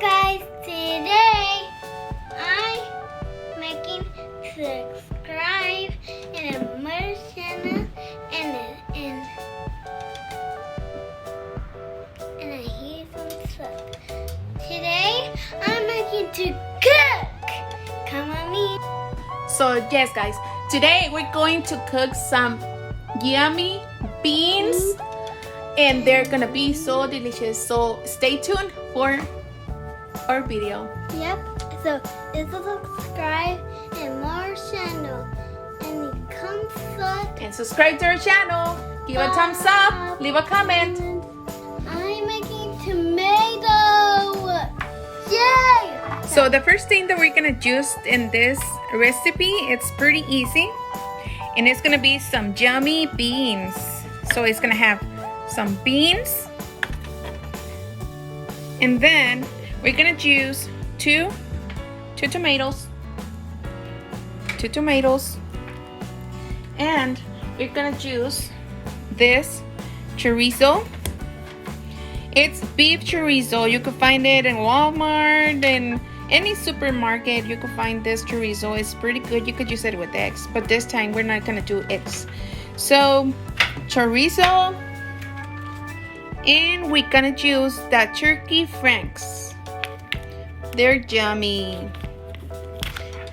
guys, today I'm making subscribe and a merch channel and a here's some stuff. Today I'm making to cook. Come on me. So yes guys, today we're going to cook some yummy beans and they're gonna be so delicious. So stay tuned for our video. Yep. So it's a subscribe and more channel and it comes up. And subscribe to our channel. Give a thumbs up. Leave a comment. I'm making tomato. Yay! So the first thing that we're gonna use in this recipe, it's pretty easy. And it's gonna be some yummy beans. So it's gonna have some beans. And then we're gonna use two tomatoes. And we're gonna use this chorizo. It's beef chorizo. You can find it in Walmart and any supermarket. You can find this chorizo. It's pretty good. You could use it with eggs, but this time we're not gonna do eggs. So chorizo, and we're gonna use that turkey franks. They're yummy.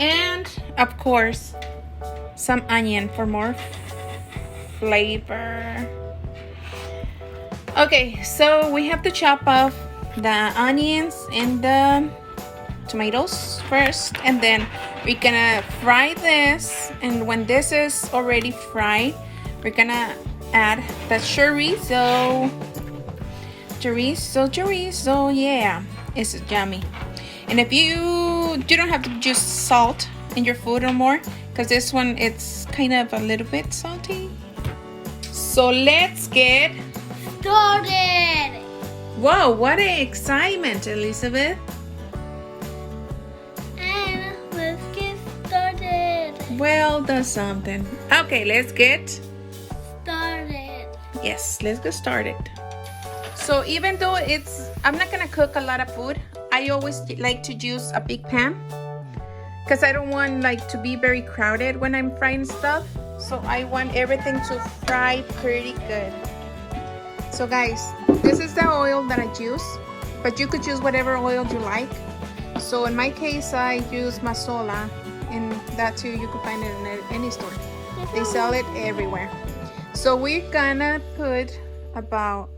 And of course some onion for more flavor. Okay, so we have to chop off the onions and the tomatoes first, and then we're gonna fry this. And when this is already fried, we're gonna add the chorizo, yeah, it's yummy. And if you don't have to use salt in your food or more, because this one it's kind of a little bit salty. So let's get started. Whoa, what an excitement, Elizabeth. And let's get started. Well, that's something. Okay, let's get Started. Yes, let's get started. So even though I'm not gonna cook a lot of food, I always like to use a big pan because I don't want to be very crowded when I'm frying stuff. So I want everything to fry pretty good. So guys, this is the oil that I use, but you could use whatever oil you like. So in my case, I use Masola, and that too you can find it in any store. They sell it everywhere. So we're gonna put about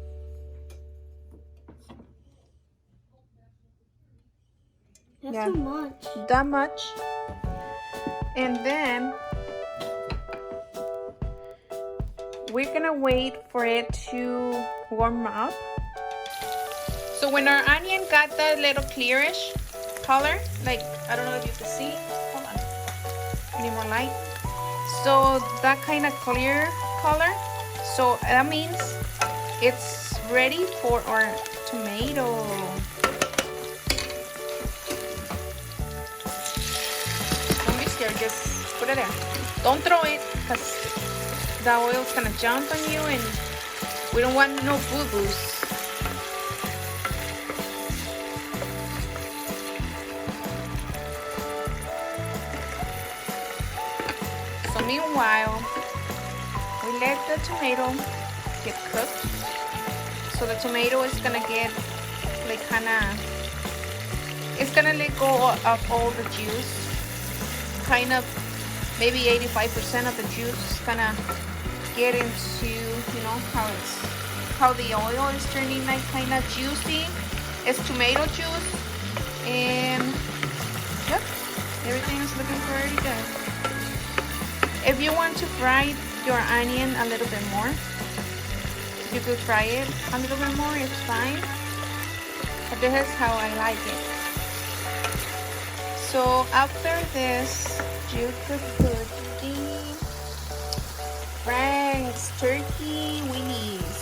That's too much. that much, and then we're gonna wait for it to warm up. So when our onion got that little clearish color, like I don't know if you can see, hold on, I need more light. So that kind of clear color, so that means it's ready for our tomato. Don't be scared, just put it there. Don't throw it because the oil's gonna jump on you and we don't want no boo-boos. So meanwhile, we let the tomato get cooked. So the tomato is gonna get it's gonna let go of all the juice. Kind of maybe 85% of the juice is gonna get into, how the oil is turning kind of juicy. It's tomato juice, and yep, everything is looking pretty good. If you want to fry your onion a little bit more, you could fry it a little bit more, it's fine. But this is how I like it. So after this, you could put the Frank's turkey wings.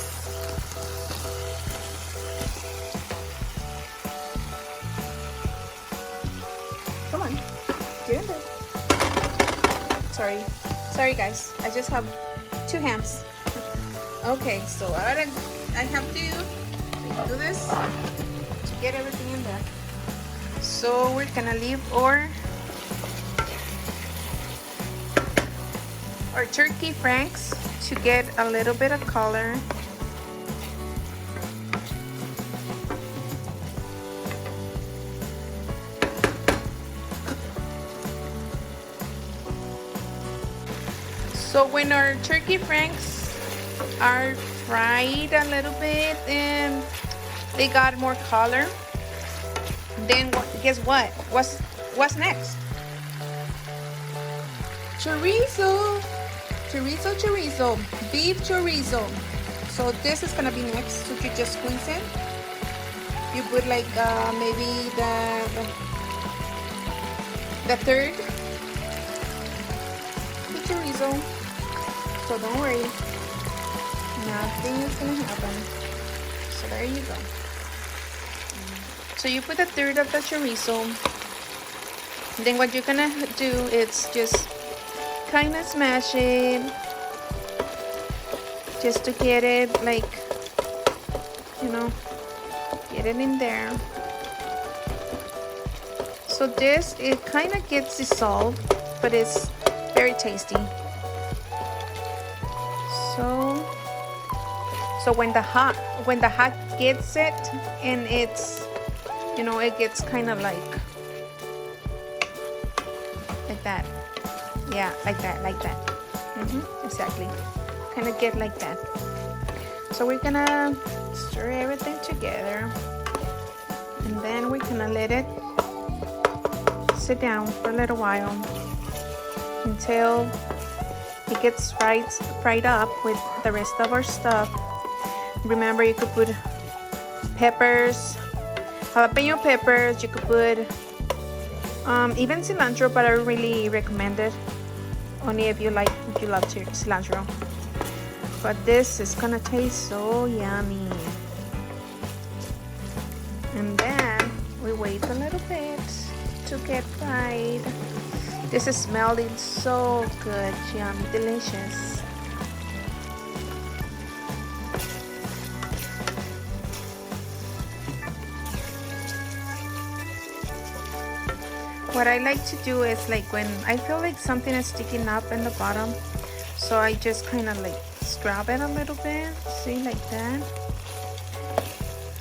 Come on, you're in there. Sorry guys, I just have two hands. Okay, so I have to do this to get everything in there. So we're gonna leave our turkey franks to get a little bit of color. So when our turkey franks are fried a little bit and they got more color, then guess what? What's next? Chorizo, beef chorizo. So this is gonna be next. So you just squeeze it. You put like maybe the third the chorizo. So don't worry, nothing is gonna happen. So there you go. So you put a third of the chorizo. Then what you're gonna do is just kind of smash it, just to get it like, you know, get it in there. So this, it kind of gets dissolved, but it's very tasty. So when the hot gets it, and it's, you know, it gets kind of like that. Yeah, like that. Exactly. Kind of get like that. So we're gonna stir everything together, and then we're gonna let it sit down for a little while until it gets fried up with the rest of our stuff. Remember, you could put peppers, jalapeno peppers. You could put even cilantro, but I really recommend it only if you love cilantro. But this is gonna taste so yummy. And then we wait a little bit to get fried. This is smelling so good, yummy, delicious. What I like to do is, like, when I feel like something is sticking up in the bottom, so I just kind of like scrub it a little bit. See, like that.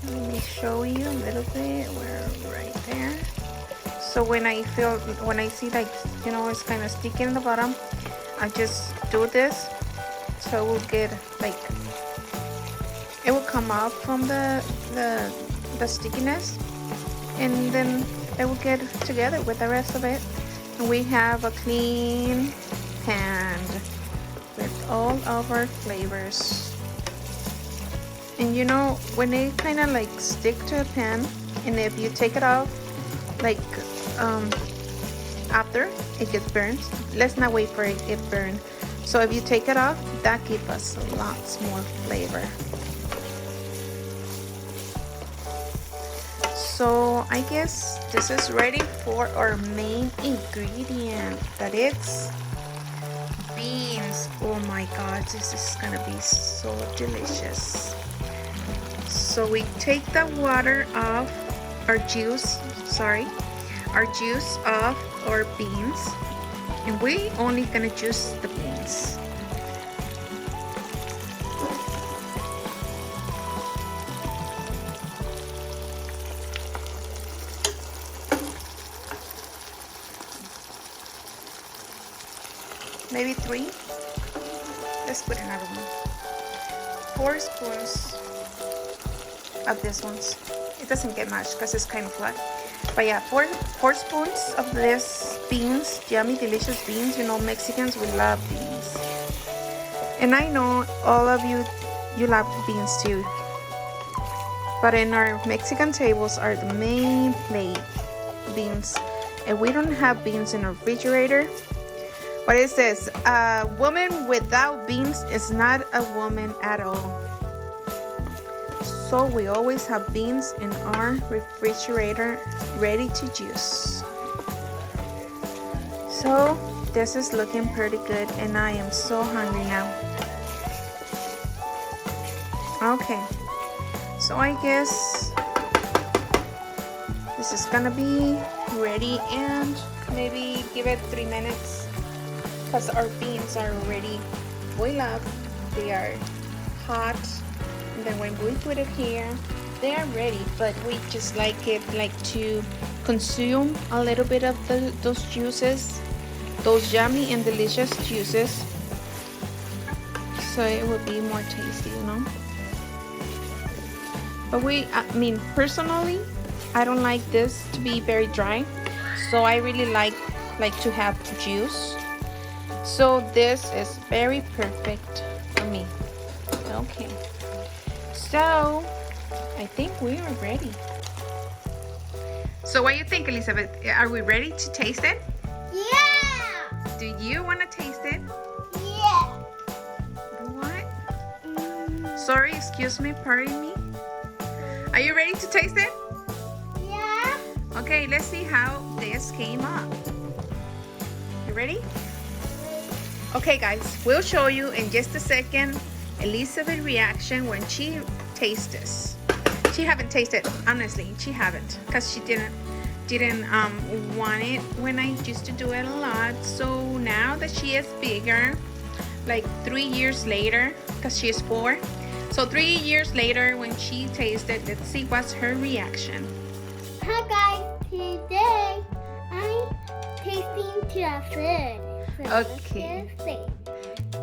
Let me show you a little bit. We're right there. So when I see, like, you know, it's kind of sticking in the bottom, I just do this, so it will get like, it will come out from the stickiness, and then it will get together with the rest of it. And we have a clean pan with all of our flavors. And you know, when they kind of like stick to a pan, and if you take it off, like after it gets burned, let's not wait for it to get burned. So if you take it off, that gives us lots more flavor. So I guess this is ready for our main ingredient, that it's beans. Oh my god, this is gonna be so delicious. So we take the water off our juice, off our beans, and we only gonna juice the beans. Maybe 3. Let's put another one. 4 spoons of this ones. It doesn't get much because it's kind of flat. But yeah, 4 spoons of this beans, yummy, delicious beans. You know, Mexicans, we love beans. And I know all of you love beans too. But in our Mexican tables are the main plate, beans. And we don't have beans in our refrigerator. What is this? A woman without beans is not a woman at all. So we always have beans in our refrigerator ready to juice. So this is looking pretty good, and I am so hungry now. Okay, so I guess the this is gonna be ready, and maybe give it 3 minutes because our beans are already boiled up. They are hot, and then when we put it here, they are ready, but we just like it to consume a little bit of those juices, those yummy and delicious juices, so it would be more tasty, you know. But I mean, personally, I don't like this to be very dry, so I really like to have juice. So this is very perfect for me. Okay, so I think we are ready. So what do you think, Elizabeth? Are we ready to taste it? Yeah! Do you want to taste it? Yeah! What? Sorry, excuse me, pardon me. Are you ready to taste it? Yeah! Okay, let's see how this came up. You ready? Okay guys, we'll show you in just a second Elizabeth's reaction when she tastes this. She haven't tasted, honestly, she haven't, because she didn't want it when I used to do it a lot. So now that she is bigger, like 3 years later, because she is 4, so 3 years later when she tasted, let's see what's her reaction. Hi guys, today I'm tasting the food. So Okay. let's see.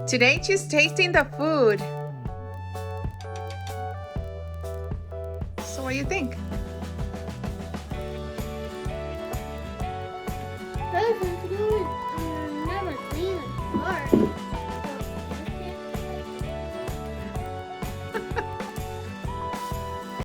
Today she's tasting the food. So what do you think? This is good. I've never seen it before.